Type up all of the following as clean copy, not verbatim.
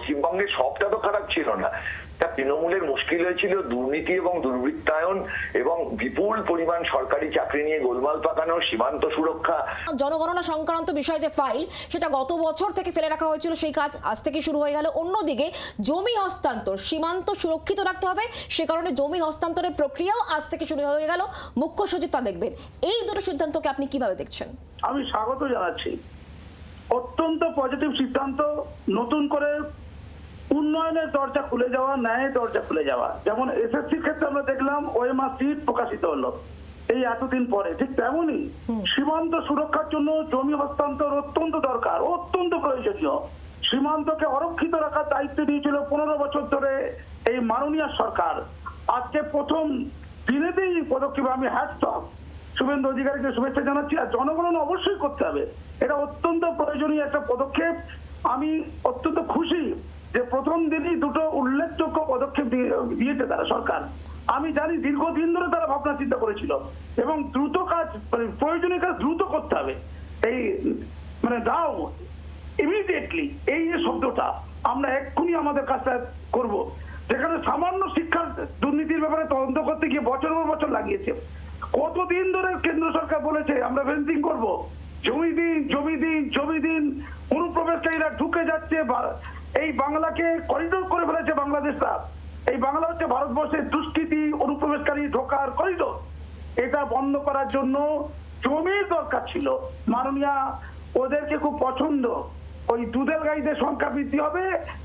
পশ্চিমবঙ্গের সবটা তো খারাপ ছিল না। তৃণমূলের মুশকিল হয়েছিল দুর্নীতি এবং দুর্বৃত্তায়ন এবং বিপুল পরিমাণ সরকারি চাকরি নিয়ে গোলমাল পাকানো, সীমান্ত সুরক্ষা। জনগণনা সংক্রান্ত বিষয় যে ফাইল, সেটা গত বছর থেকে ফেলে রাখা হয়েছিল, সেই কাজ আজ থেকে শুরু হয়ে গেল। অন্যদিকে জমি হস্তান্তর, সীমান্ত সুরক্ষিত রাখতে হবে, সে কারণে জমি হস্তান্তরের প্রক্রিয়াও আজ থেকে শুরু হয়ে গেল। মুখ্য সচিব তা দেখবেন। এই দুটো সিদ্ধান্তকে আপনি কিভাবে দেখছেন? আমি স্বাগত জানাচ্ছি। অত্যন্ত পজিটিভ সিদ্ধান্ত। নতুন করে উন্নয়নের দরজা খুলে যাওয়া, ন্যায়ের দরজা খুলে যাওয়া। যেমন এসএসসির ক্ষেত্রে আমরা দেখলাম ওএমআর সিট প্রকাশিত হলো এই এতদিন পরে, ঠিক তেমনই সীমান্ত সুরক্ষার জন্য জমি হস্তান্তর অত্যন্ত দরকার, অত্যন্ত প্রয়োজনীয়। সীমান্তকে অরক্ষিত রাখার দায়িত্ব দিয়েছিল 15 বছর ধরে এই মাননীয় সরকার। আজকে প্রথম দিনেতেই পদক্ষেপ, আমি হ্যাটস অফ শুভেন্দু অধিকারীকে শুভেচ্ছা জানাচ্ছি। আর জনগণনা অবশ্যই করতে হবে, এটা অত্যন্ত প্রয়োজনীয় একটা পদক্ষেপ। আমি অত্যন্ত খুশি যে প্রথম দিনই দুটো উল্লেখযোগ্য পদক্ষেপ দিয়েছে তারা সরকার। আমি জানি দীর্ঘদিন ধরে তারা ভাবনা চিন্তা করেছিল এবং দ্রুত কাজ, প্রয়োজনীয় কাজ দ্রুত করতে হবে। এই দাও ইমিডিয়েটলি, এই যে শব্দটা আমরা এক্ষুনি আমাদের কাজটা করব। যেখানে সামান্য শিক্ষার দুর্নীতির ব্যাপারে তদন্ত করতে গিয়ে বছর পর বছর লাগিয়েছে। কতদিন ধরে কেন্দ্র সরকার বলেছে আমরা ফেন্সিং করব, জমি দিন, জমি দিন, জমি দিন। অনুপ্রবেশকারীরা ঢুকে যাচ্ছে, এই বাংলাকে করিডোর করে ফেলেছে বাংলাদেশরা। এই বাংলা হচ্ছে ভারতবর্ষের দুষ্কৃতি, অনুপ্রবেশকারী ঢোকার করিডোর। এটা বন্ধ করার জন্য জমির দরকার ছিল। মাননীয়া ওদেরকে খুব পছন্দ, ওই দুধের গাইদের সংখ্যা বৃদ্ধি হবে,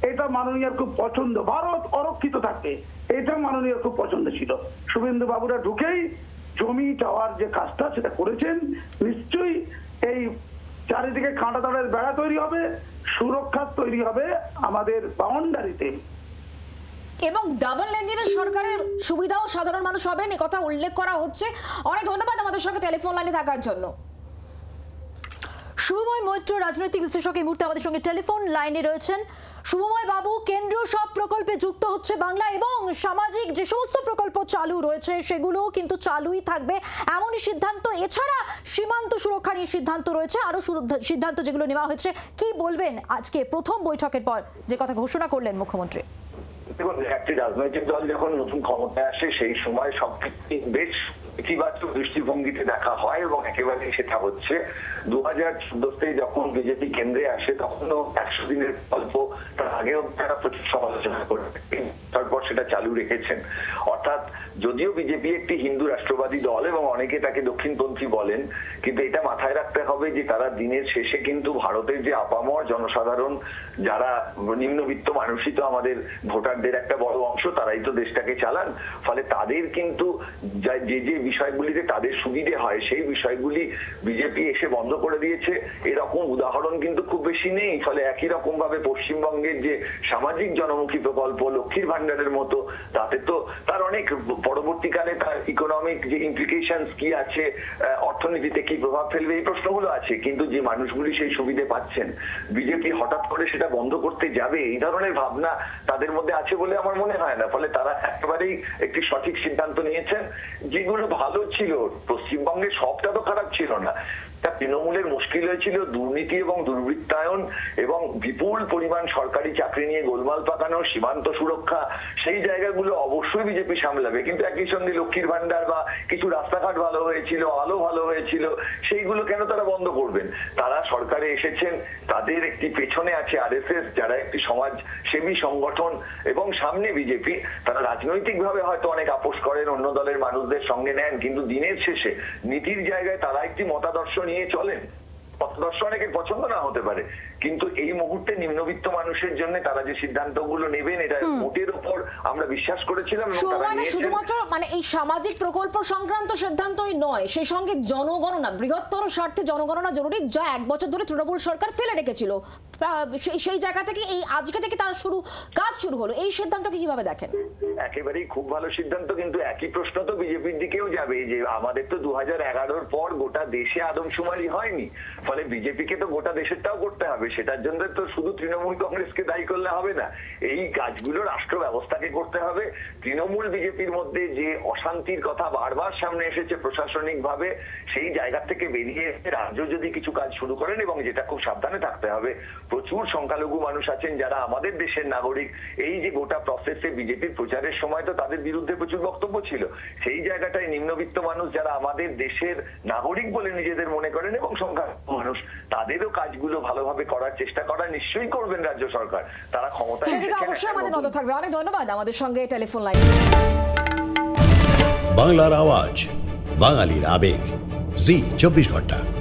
এটা মাননীয়ার খুব পছন্দ। ভারত অরক্ষিত থাকবে, এটা মাননীয়ার খুব পছন্দ ছিল। শুভেন্দু বাবুরা ঢুকেই জমি চাওয়ার যে কাজটা সেটা করেছেন। নিশ্চয়ই এই চারিদিকে কাঁটা তারের বেড়া তৈরি হবে, সুরক্ষা তৈরি হবে আমাদের বাউন্ডারিতে। এবং ডাবল ইঞ্জিনের সরকারের সুবিধাও সাধারণ মানুষ পাবেন, এ কথা উল্লেখ করা হচ্ছে। অনেক ধন্যবাদ আমাদের সঙ্গে টেলিফোন লাইনে থাকার জন্য। শুভময় মৈত্র, রাজনৈতিক বিশ্লেষক, এই মুহূর্তে আমাদের সঙ্গে টেলিফোন লাইনে রয়েছেন। শুভময় বাবু, কেন্দ্রীয় সব প্রকল্পে যুক্ত হচ্ছে বাংলা এবং সামাজিক যে সমস্ত প্রকল্প চালু রয়েছে সেগুলোও কিন্তু চালুই থাকবে, এমনই সিদ্ধান্ত। এছাড়া সীমান্ত সুরক্ষা নিয়ে সিদ্ধান্ত রয়েছে, আরো সিদ্ধান্ত যেগুলো নেওয়া হয়েছে। কি বলবেন আজকে প্রথম বৈঠকের পর যে কথা ঘোষণা করলেন মুখ্যমন্ত্রী? দেখুন, একটি রাজনৈতিক দল যখন নতুন ক্ষমতায় আসে সেই সময় সবকিছু বেশ ইতিবাচক দৃষ্টিভঙ্গিতে দেখা হয় এবং একেবারে সেটা হচ্ছে 2014-তে যখন বিজেপি কেন্দ্রে আসে তখনও 100 দিনের গল্প, তার আগেও তারা প্রচুর সমালোচনা করে তারপর সেটা চালু রেখেছেন। অর্থাৎ যদিও বিজেপি একটি হিন্দু রাষ্ট্রবাদী দল এবং অনেকে তাকে দক্ষিণপন্থী বলেন, কিন্তু এটা মাথায় রাখতে হবে যে তারা দিনের শেষে কিন্তু ভারতের যে আপামর জনসাধারণ, যারা নিম্নবিত্ত মানুষই তো আমাদের ভোটারদের একটা বড় অংশ, তারাই তো দেশটাকে চালান। ফলে তাদের কিন্তু যে যে বিষয়গুলিতে তাদের সুবিধে হয় সেই বিষয়গুলি বিজেপি এসে বন্ধ করে দিয়েছে। এরকম উদাহরণ কিন্তু খুব বেশি নেই। ফলে একই রকম ভাবে পশ্চিমবঙ্গের যে সামাজিক জনমুখী প্রকল্প লক্ষ্মীর ভান্ডারের মতো, তাতে তো তার অনেক পরবর্তীকালে তার ইকোনমিক যে ইমপ্লিকেশনস কি আছে, অর্থনীতিতে কি প্রভাব ফেলবে, এই প্রশ্নগুলো আছে। কিন্তু যে মানুষগুলি সেই সুবিধে পাচ্ছেন, বিজেপি হঠাৎ করে সেটা বন্ধ করতে যাবে এই ধরনের ভাবনা তাদের মধ্যে আছে বলে আমার মনে হয় না। ফলে তারা একেবারেই একটি সঠিক সিদ্ধান্ত নিয়েছেন। যেগুলো ভালো ছিল, পশ্চিমবঙ্গে সবটা তো খারাপ ছিল না। তৃণমূলের মুশকিল হয়েছিল দুর্নীতি এবং দুর্বৃত্তায়ন এবং বিপুল পরিমাণ সরকারি চাকরি নিয়ে গোলমাল পাকানো, সীমান্ত সুরক্ষা, সেই জায়গাগুলো অবশ্যই বিজেপি সামলাবে। কিন্তু একই সঙ্গে লক্ষ্মীর ভান্ডার বা কিছু রাস্তাঘাট ভালো হয়েছিল, আলো ভালো হয়েছিল, সেইগুলো কেন তারা বন্ধ করবেন? তারা সরকারে এসেছেন, তাদের একটি পেছনে আছে আরএসএস, যারা একটি সমাজ সেবী সংগঠন, এবং সামনে বিজেপি। তারা রাজনৈতিকভাবে হয়তো অনেক আপোষ করেন, অন্য দলের মানুষদের সঙ্গে নেন, কিন্তু দিনের শেষে নীতির জায়গায় তারা একটি মতাদর্শ নিয়ে চলেন। মতাদর্শ অনেকের পছন্দ না হতে পারে, কিন্তু এই মুহূর্তে নিম্নবিত্ত মানুষের জন্য তারা যে সিদ্ধান্তগুলো নেবেন, এটা ভোটের উপর আমরা বিশ্বাস করেছিলাম। শুধুমাত্র এই সামাজিক প্রকল্প সংক্রান্ত সিদ্ধান্তই নয়, সেই সঙ্গে জনগণনা, বৃহত্তর স্বার্থে জনগণনা জরুরি, যা 1 বছর ধরে তৃণমূল সরকার ফেলে রেখেছিল। সেই জায়গা থেকে এই আজকে থেকে তার কাজ শুরু হলো, এই সিদ্ধান্তকে কিভাবে দেখেন? একেবারেই খুব ভালো সিদ্ধান্ত, কিন্তু একই প্রশ্ন তো বিজেপির দিকেও যাবে যে আমাদের তো 2011-র পর গোটা দেশে আদমশুমারি হয়নি। ফলে বিজেপিকে তো গোটা দেশেরটাও করতে হবে। সেটার জন্য তো শুধু তৃণমূল কংগ্রেসকে দায়ী করলে হবে না, এই কাজগুলো রাষ্ট্র ব্যবস্থাকে করতে হবে। তৃণমূল বিজেপির মধ্যে যে অশান্তির কথা বারবার সামনে এসেছে প্রশাসনিক ভাবে, সেই জায়গা থেকে বেরিয়ে রাজ্য যদি কিছু কাজ শুরু করেন, এবং যেটা খুব সাবধানে থাকতে হবে, প্রচুর সংখ্যালঘু মানুষ আছেন যারা আমাদের দেশের নাগরিক। এই যে গোটা প্রসেসে বিজেপির প্রচারের সময় তো তাদের বিরুদ্ধে প্রচুর বক্তব্য ছিল। সেই জায়গাটায় নিম্নবিত্ত মানুষ যারা আমাদের দেশের নাগরিক বলে নিজেদের মনে করেন এবং সংখ্যালঘু মানুষ, তাদেরও কাজগুলো ভালোভাবে করার চেষ্টা করা নিশ্চয়ই করবেন রাজ্য সরকার। তারা ক্ষমতায় সেদিকে এসেছেন অবশ্যই একটা আমাদের নতুন- নজর থাকবে। অনেক ধন্যবাদ আমাদের সঙ্গে টেলিফোন লাইন। বাংলার আওয়াজ, বাঙালির আবেগ, জি 24 ঘন্টা।